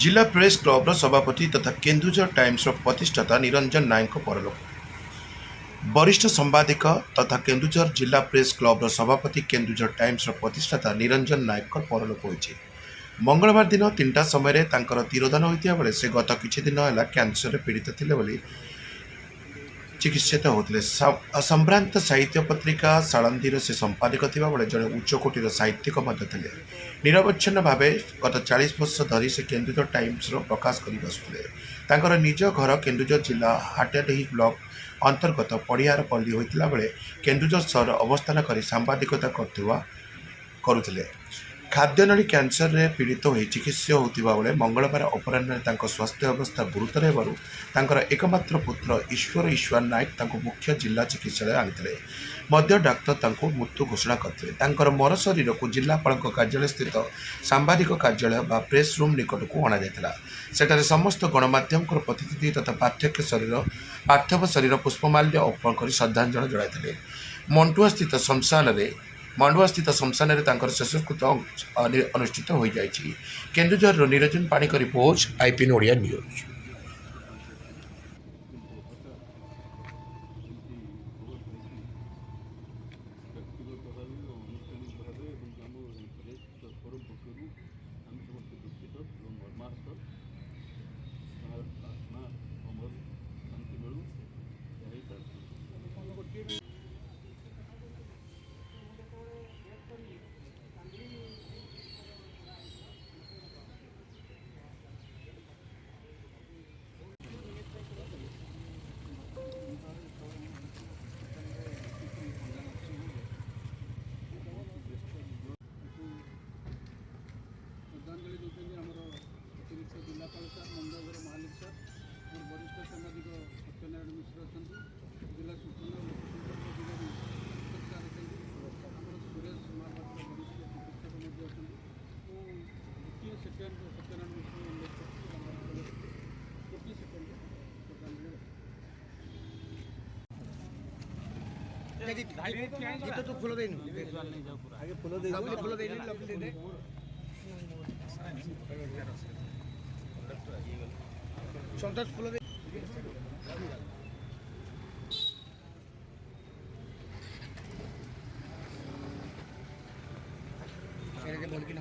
जिला प्रेस क्लब्र सभापति तथा केन्दुझर टाइम्सर प्रतिष्ठाता निरंजन नायक परलोक। वरिष्ठ संवादिक तथा केन्दुझर जिला प्रेस क्लब्र सभापति केन्दुझर टाइम्सर प्रतिष्ठाता निरंजन नायक परलोक होइछि। मंगलवार दिन 3टा समय तीरोधान होता बेले से गत किछि दिन है कैंसर पीड़ित थे चिकित्सित होते। सम्भ्रांत साहित्य पत्रिका सालंदीर से संपादक थिबा बेले जड़े उच्चकोटीर साहित्यिक थे। निरवच्छिन्न भाव गत 40 वर्ष धरी से केन्दुझर टाइम्स प्रकाश कर आसुले। निज घर केन्दुझर जिला हाटेडीही ब्लॉक अंतर्गत पड़ियार पल्ली होता बेले केन्दुझर सहर अवस्थान कर सांबादिकता करुले। खाद्यनली कैंसर रे पीड़ित हो चिकित्सा होता बेले मंगलवार अपराह स्वास्थ्य अवस्था गुरुतर होवर एकमात्र पुत्र ईश्वर नायक मुख्य जिला चिकित्सालय आनी मध्य डाक्तर मृत्यु घोषणा करते। मर शरीर को जिलापाल कार्यालय स्थित सांबादिक कार्यालय बा प्रेस रूम निकट को अणाଯାଇଥିଲା। सेठारे समस्त गणमाध्यम प्रतिनिधि तथा पार्थिव शरीर पुष्पमाल्य अर्पण कर श्रद्धांजलि जणाइଥିଲେ। मंडुआ स्थित शमशान शेषकृत अनुष्ठित हो जाएगी। केन्दुझर निरंजन पाणिक रिपोर्ट आईपीएन ओडिया न्यूज। श्रद्धांजलि दूसरी आमर अतिरिक्त जिलापाल सर मंदगर मालिक सर और वरिष्ठ सामाजिक सत्यनारायण मिश्र अच्छा जिला सूचना और लोकसंपर्क अधिकारी सर अच्छा आम सुरेश महापात्र वरिष्ठ चिकित्सक अच्छा गोटे सेकेंड सत्यनारायण मिश्र उल्लेख गोटे सेकेंड श्रद्धांजलि तो फुल देनु आगे फुल दे संतोष फुल दे बोल कि ना